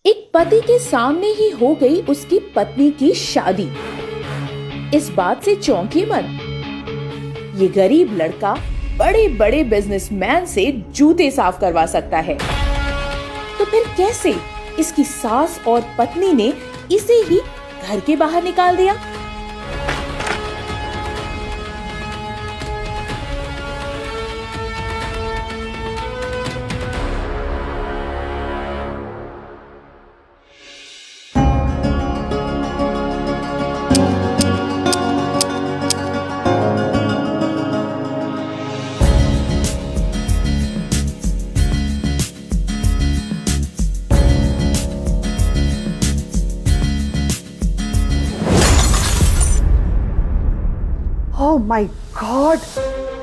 एक पति के सामने ही हो गई उसकी पत्नी की शादी। इस बात से चौंकी मत। ये गरीब लड़का बड़े बड़े बिजनेसमैन से जूते साफ करवा सकता है, तो फिर कैसे इसकी सास और पत्नी ने इसे ही घर के बाहर निकाल दिया? Oh my God!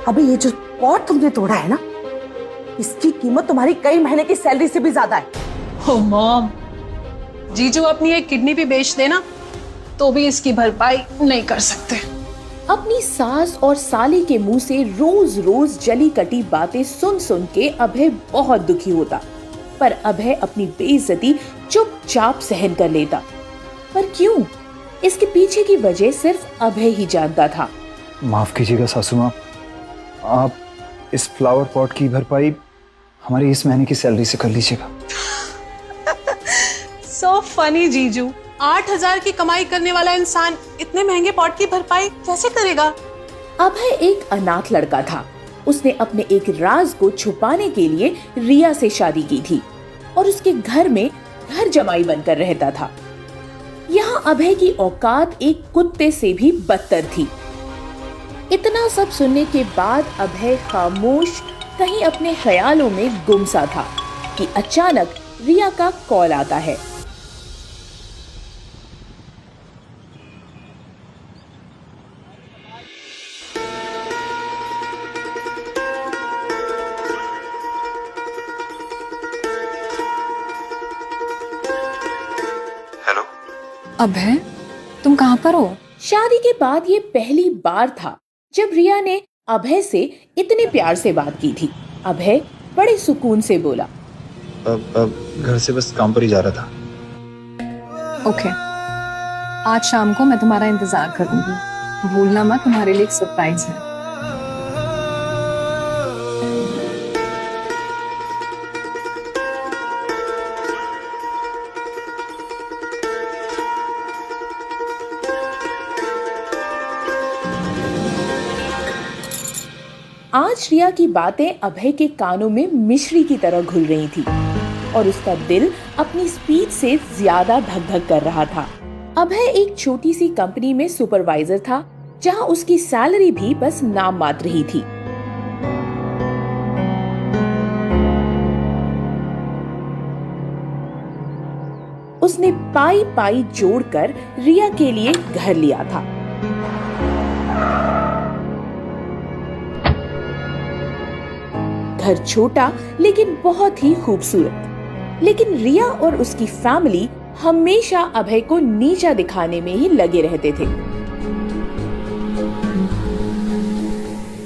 अबे ये जो पॉट तुमने तोड़ा है ना, इसकी कीमत तुम्हारी कई महीने की सैलरी से भी ज्यादा है। ओ मॉम, जीजू अपनी एक किडनी भी बेच देना तो भी इसकी भरपाई नहीं कर सकते। अपनी सास और साली के मुंह से रोज रोज जली कटी बातें सुन सुन के अभय बहुत दुखी होता, पर अभय अपनी बेइज्जती चुपचाप सहन कर लेता। पर क्यों? इसके पीछे की वजह सिर्फ अभय ही जानता था। माफ कीजिएगा सासू माँ, आप इस फ्लावर पॉट की भरपाई हमारी इस महीने की सैलरी से कर लीजिएगा। सो फनी जीजू, 8,000 की कमाई करने वाला इंसान इतने महंगे पॉट की भरपाई कैसे करेगा? अभय एक अनाथ लड़का था। उसने अपने एक राज को छुपाने के लिए रिया से शादी की थी और उसके घर में घर जमाई बनकर रहता था। यहाँ अभय की औकात एक कुत्ते से भी बदतर थी। इतना सब सुनने के बाद अभय खामोश कहीं अपने ख्यालों में गुम सा था कि अचानक रिया का कॉल आता है। हेलो अभय, तुम कहाँ पर हो? शादी के बाद ये पहली बार था जब रिया ने अभय से इतने प्यार से बात की थी। अभय बड़े सुकून से बोला, अब घर से बस काम पर ही जा रहा था। ओके, आज शाम को मैं तुम्हारा इंतजार करूंगी। भूलना मत, तुम्हारे लिए एक सरप्राइज है। आज रिया की बातें अभय के कानों में मिश्री की तरह घुल रही थी और उसका दिल अपनी स्पीड से ज्यादा धक धक कर रहा था। अभय एक छोटी सी कंपनी में सुपरवाइजर था, जहां उसकी सैलरी भी बस नाम मात्र ही थी। उसने पाई पाई जोड़कर रिया के लिए घर लिया था। घर छोटा लेकिन बहुत ही खूबसूरत। लेकिन रिया और उसकी फैमिली हमेशा अभय को नीचा दिखाने में ही लगे रहते थे।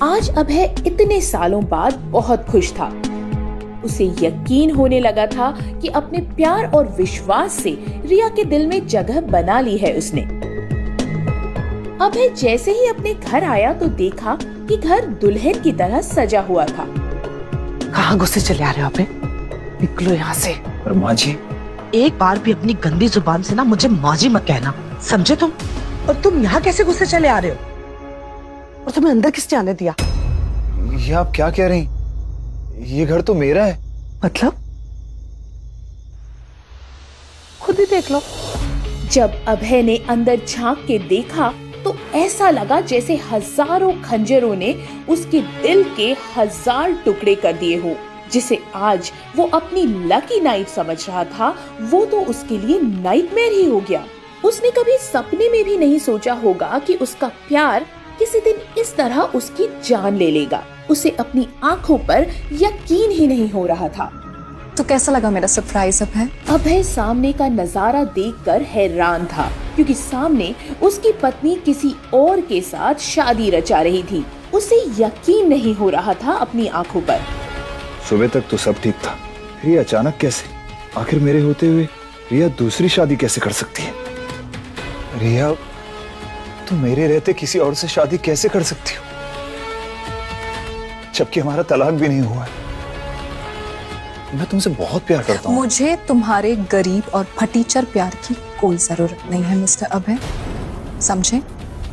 आज अभय इतने सालों बाद बहुत खुश था। उसे यकीन होने लगा था कि अपने प्यार और विश्वास से रिया के दिल में जगह बना ली है उसने। अभय जैसे ही अपने घर आया तो देखा कि घर दुल्हन की तरह सजा हुआ था। कहाँ गुस्से चले आ रहे हो आप? निकलो यहाँ से। पर माँ जी, एक बार भी अपनी गंदी जुबान से ना मुझे माँ जी मत कहना, समझे तुम? और तुम यहाँ कैसे गुस्से चले आ रहे हो? और तुम्हें अंदर किसने आने दिया? ये आप क्या कह रही? ये घर तो मेरा है। मतलब? खुद ही देख लो। जब अभय ने अंदर झांक के देखा तो ऐसा लगा जैसे हजारों खंजरों ने उसके दिल के 1000 टुकड़े कर दिए हो। जिसे आज वो अपनी लकी नाइट समझ रहा था, वो तो उसके लिए नाइटमेयर ही हो गया। उसने कभी सपने में भी नहीं सोचा होगा कि उसका प्यार किसी दिन इस तरह उसकी जान ले लेगा। उसे अपनी आंखों पर यकीन ही नहीं हो रहा था। तो कैसा लगा मेरा सरप्राइज अभय? अभय सामने का नजारा देखकर हैरान था, क्योंकि सामने उसकी पत्नी किसी और के साथ शादी रचा रही थी। उसे यकीन नहीं हो रहा था अपनी आंखों पर। सुबह तक तो सब ठीक था, फिर ये अचानक कैसे? आखिर मेरे होते हुए रिया दूसरी शादी कैसे कर सकती है? रिया, तुम मेरे रहते किसी और से शादी कैसे कर सकती हो, जबकि हमारा तलाक भी नहीं हुआ है? मैं तुमसे बहुत प्यार करता हूँ। मुझे तुम्हारे गरीब और फटीचर प्यार की कोई जरूरत नहीं है मिस्टर अभय, समझे?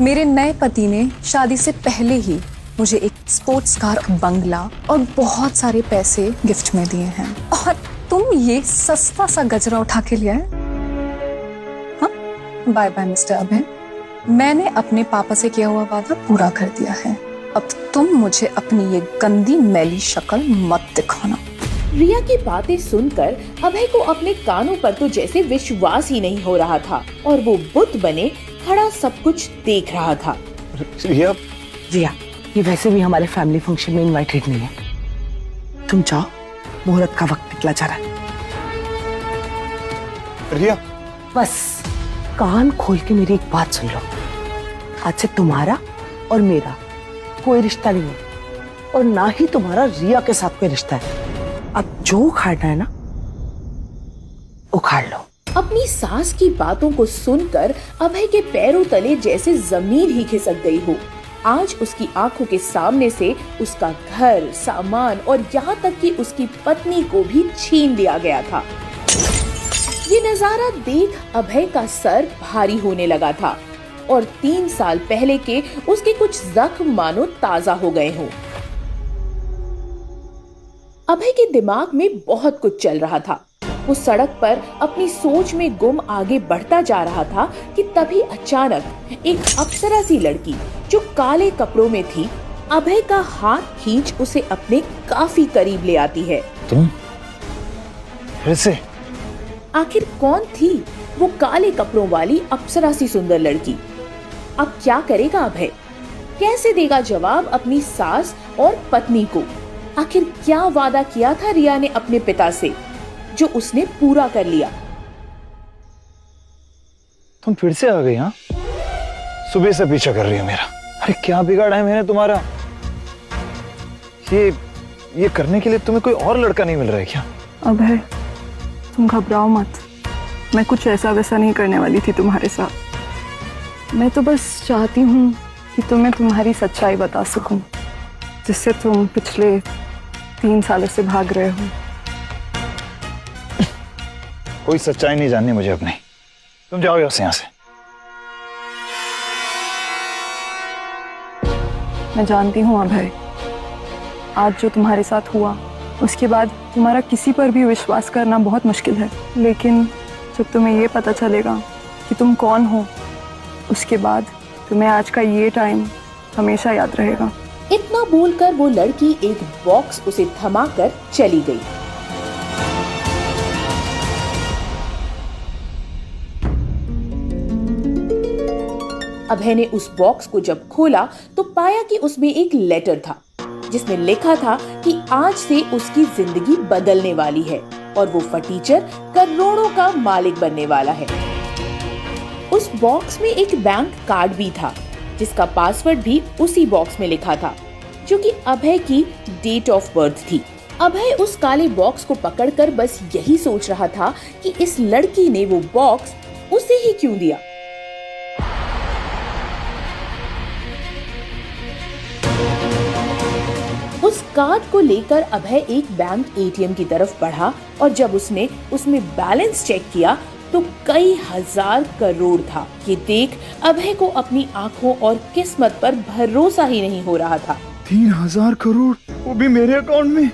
मेरे नए पति ने शादी से पहले ही मुझे एक स्पोर्ट्स कार, बंगला और बहुत सारे पैसे गिफ्ट में दिए हैं, और तुम ये सस्ता सा गजरा उठा के लिया है। हाँ, बाय बाय मिस्टर अभय, मैंने अपने पापा से किया हुआ वादा पूरा कर दिया है। अब तुम मुझे अपनी ये गंदी मैली शक्ल मत दिखाना। रिया की बातें सुनकर अभय को अपने कानों पर तो जैसे विश्वास ही नहीं हो रहा था और वो बुत बने खड़ा सब कुछ देख रहा था। रिया, रिया, ये वैसे भी हमारे फैमिली फंक्शन में इनवाइटेड नहीं है। तुम जाओ, मुहूर्त का वक्त निकला जा रहा है। रिया, बस कान खोल के मेरी एक बात सुन लो। आज से तुम्हारा और मेरा कोई रिश्ता नहीं है, और ना ही तुम्हारा रिया के साथ कोई रिश्ता है। अब जो उखाड़ना है ना, उखाड़ लो। अपनी सास की बातों को सुनकर अभय के पैरों तले जैसे जमीन ही खिसक गई हो। आज उसकी आंखों के सामने से उसका घर, सामान और यहाँ तक कि उसकी पत्नी को भी छीन लिया गया था। ये नजारा देख अभय का सर भारी होने लगा था और 3 साल पहले के उसके कुछ जख्म मानो ताजा हो गए हों। अभय के दिमाग में बहुत कुछ चल रहा था। वो सड़क पर अपनी सोच में गुम आगे बढ़ता जा रहा था कि तभी अचानक एक अप्सरा सी लड़की जो काले कपड़ों में थी अभय का हाथ खींच उसे अपने काफी करीब ले आती है। तुम फिर से? आखिर कौन थी वो काले कपड़ों वाली अप्सरा सी सुंदर लड़की? अब क्या करेगा अभय? कैसे देगा जवाब अपनी सास और पत्नी को? आखिर क्या वादा किया था रिया ने अपने पिता से जो उसने पूरा कर लिया? तुम फिर से आ गई? हाँ, सुबह से पीछा कर रही हो मेरा। अरे क्या बिगाड़ा है मैंने तुम्हारा? ये करने के लिए तुम्हें कोई और लड़का नहीं मिल रहा है क्या? अभय, तुम घबराओ मत। मैं कुछ ऐसा वैसा नहीं करने वाली थी तुम्हारे साथ। मैं तो बस चाहती हूँ कि तुम्हें तुम्हारी सच्चाई बता सकूं, जिससे तुम पिछले 3 सालों से भाग रहे हो। कोई सच्चाई नहीं जाननी मुझे अपनी। तुम जाओ यहाँ से। मैं जानती हूँ अभय, आज जो तुम्हारे साथ हुआ उसके बाद तुम्हारा किसी पर भी विश्वास करना बहुत मुश्किल है। लेकिन जब तुम्हें ये पता चलेगा कि तुम कौन हो, उसके बाद तुम्हें आज का ये टाइम हमेशा याद रहेगा। इतना बोलकर वो लड़की एक बॉक्स उसे थमाकर चली गई। अभय ने उस बॉक्स को जब खोला तो पाया कि उसमें एक लेटर था जिसमें लिखा था कि आज से उसकी जिंदगी बदलने वाली है और वो फटीचर करोड़ों का मालिक बनने वाला है। उस बॉक्स में एक बैंक कार्ड भी था जिसका पासवर्ड भी उसी बॉक्स में लिखा था, जो कि अभय की डेट ऑफ बर्थ थी। अभय उस काले बॉक्स को पकड़कर बस यही सोच रहा था कि इस लड़की ने वो बॉक्स उसे ही क्यों दिया। उस कार्ड को लेकर अभय एक बैंक एटीएम की तरफ बढ़ा और जब उसने उसमें बैलेंस चेक किया तो कई हजार करोड़ था। ये देख अभय को अपनी आंखों और किस्मत पर भरोसा ही नहीं हो रहा था। 3000 करोड़, वो भी मेरे अकाउंट में।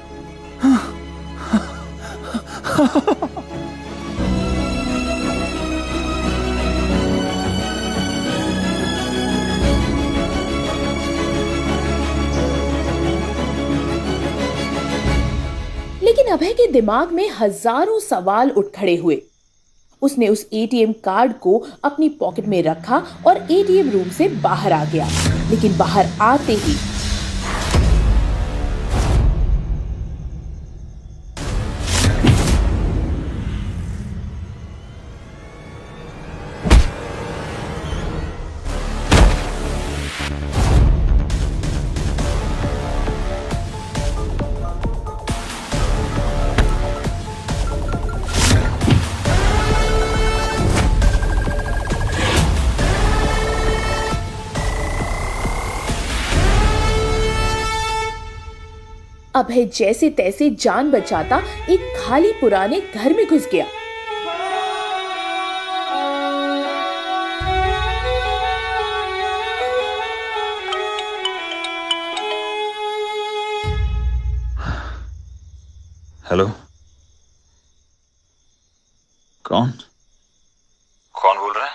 लेकिन अभय के दिमाग में हजारों सवाल उठ खड़े हुए। उसने उस एटीएम कार्ड को अपनी पॉकेट में रखा और एटीएम रूम से बाहर आ गया। लेकिन बाहर आते ही अभय जैसे तैसे जान बचाता एक खाली पुराने घर में घुस गया। हेलो, कौन बोल रहा है?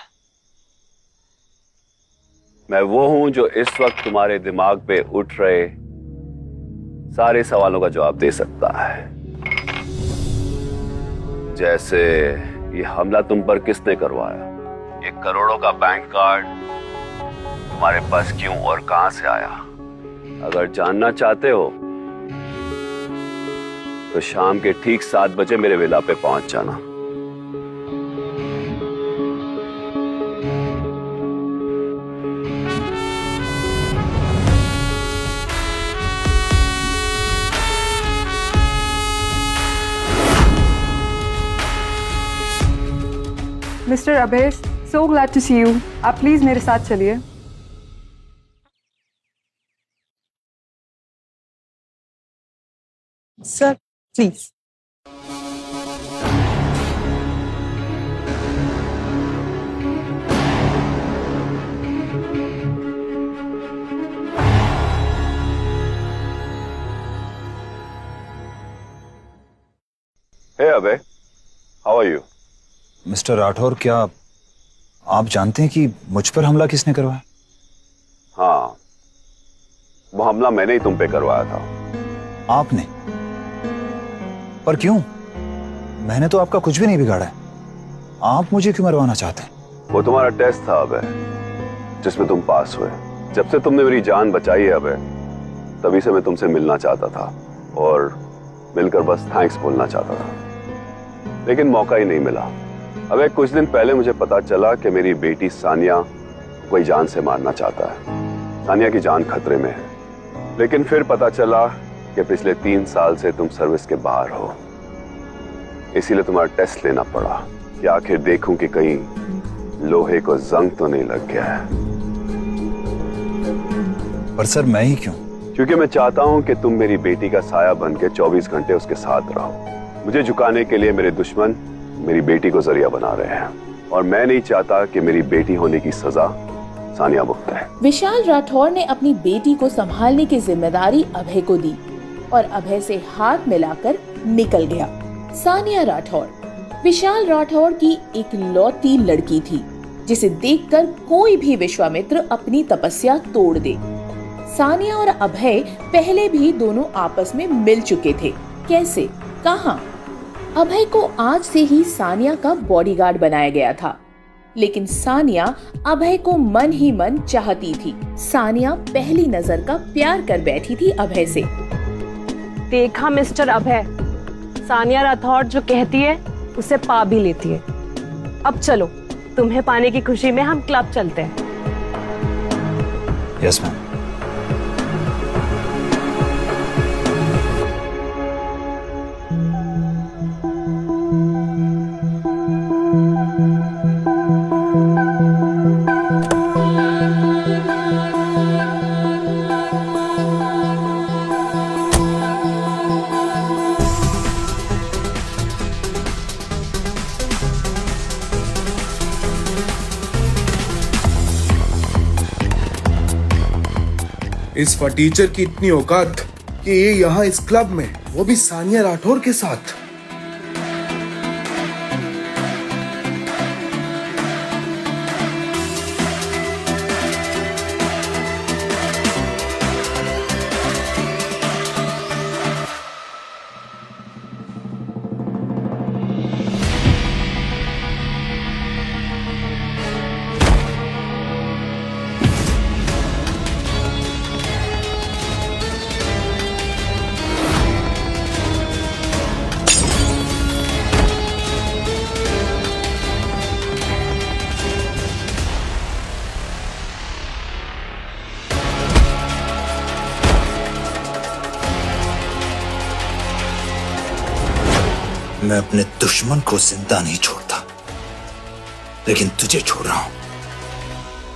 मैं वो हूं जो इस वक्त तुम्हारे दिमाग पे उठ रहे सारे सवालों का जवाब दे सकता है। जैसे ये हमला तुम पर किसने करवाया, ये करोड़ों का बैंक कार्ड तुम्हारे पास क्यों और कहां से आया। अगर जानना चाहते हो तो शाम के ठीक 7 बजे मेरे विला पे पहुंच जाना। Mister Abhay, so glad to see you. आप प्लीज मेरे साथ चलिए। Sir please. Hey Abhay, how are you? Mister Rathore, क्या आप जानते हैं कि मुझ पर हमला किसने करवाया? हाँ, वो हमला मैंने ही तुम पे करवाया था। आपने? पर क्यों? मैंने तो आपका कुछ भी नहीं बिगाड़ा है। आप मुझे क्यों मरवाना चाहते हैं? वो तुम्हारा टेस्ट था अभय, जिसमें तुम पास हुए। जब से तुमने मेरी जान बचाई है अभय, तभी से मैं तुमसे मिलना चाहता था और मिलकर बस थैंक्स बोलना चाहता था, लेकिन मौका ही नहीं मिला। अबे कुछ दिन पहले मुझे पता चला कि मेरी बेटी सानिया कोई जान से मारना चाहता है। सानिया की जान खतरे में है, लेकिन फिर पता चला कि पिछले 3 साल से तुम सर्विस के बाहर हो। इसीलिए तुम्हारा टेस्ट लेना पड़ा कि आखिर देखूं कि कहीं लोहे को जंग तो नहीं लग गया है। पर सर, मैं ही क्यों? क्योंकि मैं चाहता हूं कि तुम मेरी बेटी का साया बन के 24 घंटे उसके साथ रहो। मुझे झुकाने के लिए मेरे दुश्मन मेरी बेटी को जरिया बना रहे हैं, और मैं नहीं चाहता कि मेरी बेटी होने की सजा सानिया भुगते। विशाल राठौर ने अपनी बेटी को संभालने की जिम्मेदारी अभय को दी और अभय से हाथ मिलाकर निकल गया। सानिया राठौर विशाल राठौर की इकलौती लड़की थी, जिसे देखकर कोई भी विश्वामित्र अपनी तपस्या तोड़ दे। सानिया और अभय पहले भी दोनों आपस में मिल चुके थे। कैसे, कहां? अभय को आज से ही सानिया का बॉडीगार्ड बनाया गया था, लेकिन सानिया अभय को मन ही मन चाहती थी। सानिया पहली नजर का प्यार कर बैठी थी अभय से। देखा मिस्टर अभय, सानिया राठौर जो कहती है उसे पा भी लेती है। अब चलो, तुम्हें पाने की खुशी में हम क्लब चलते हैं। Yes ma'am. इस फटीचर की इतनी औकात कि ये यहाँ इस क्लब में, वो भी सानिया राठौर के साथ। मैं अपने दुश्मन को जिंदा नहीं छोड़ता, लेकिन तुझे छोड़ रहा हूं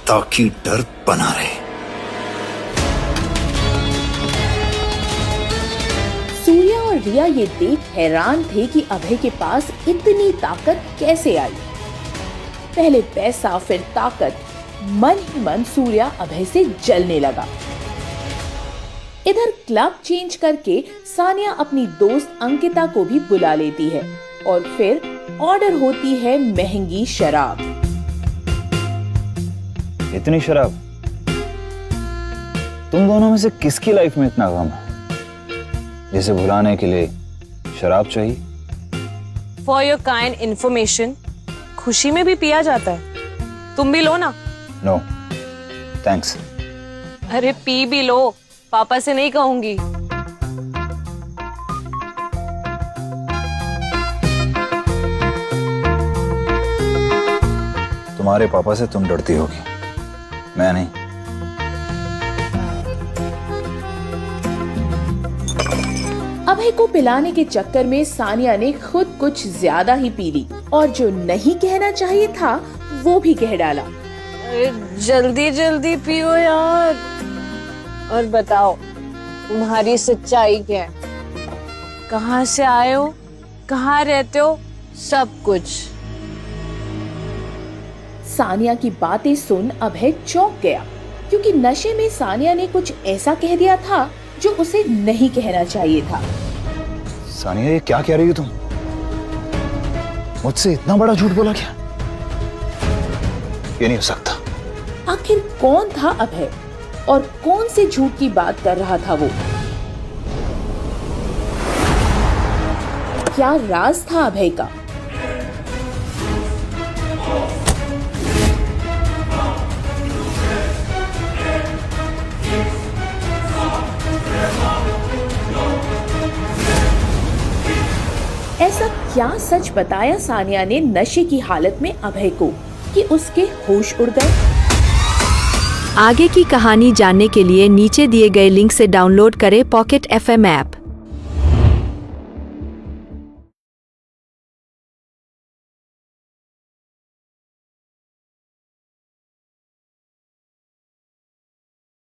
ताकि डर बना रहे। रिया ये देख हैरान थे कि अभय के पास इतनी ताकत कैसे आई। पहले पैसा फिर ताकत, मन ही मन सूर्या अभय से जलने लगा। इधर क्लब चेंज करके सानिया अपनी दोस्त अंकिता को भी बुला लेती है और फिर ऑर्डर होती है महंगी शराब। इतनी शराब? तुम दोनों में से किसकी लाइफ में इतना गम है जिसे भुलाने के लिए शराब चाहिए? फॉर योर काइंड इंफॉर्मेशन, खुशी में भी पिया जाता है, तुम भी लो ना। No thanks. अरे पी भी लो, पापा से नहीं कहूंगी। तुम्हारे पापा से तुम डरती होगी, मैं नहीं। अभय को पिलाने के चक्कर में सानिया ने खुद कुछ ज्यादा ही पी ली और जो नहीं कहना चाहिए था वो भी कह डाला। अरे जल्दी जल्दी पियो यार। और बताओ तुम्हारी सच्चाई क्या है? कहाँ से आए हो, कहाँ रहते हो, सब कुछ। सानिया की बातें सुन अभय चौंक गया क्योंकि नशे में सानिया ने कुछ ऐसा कह दिया था जो उसे नहीं कहना चाहिए था। सानिया ये क्या कह रही हो तुम? मुझसे इतना बड़ा झूठ बोला क्या? ये नहीं हो सकता। आखिर कौन था अभय और कौन से झूठ की बात कर रहा था वो? क्या राज था अभय का? ऐसा क्या सच बताया सानिया ने नशे की हालत में अभय को कि उसके होश उड़ गए? आगे की कहानी जानने के लिए नीचे दिए गए लिंक से डाउनलोड करें पॉकेट FM ऐप।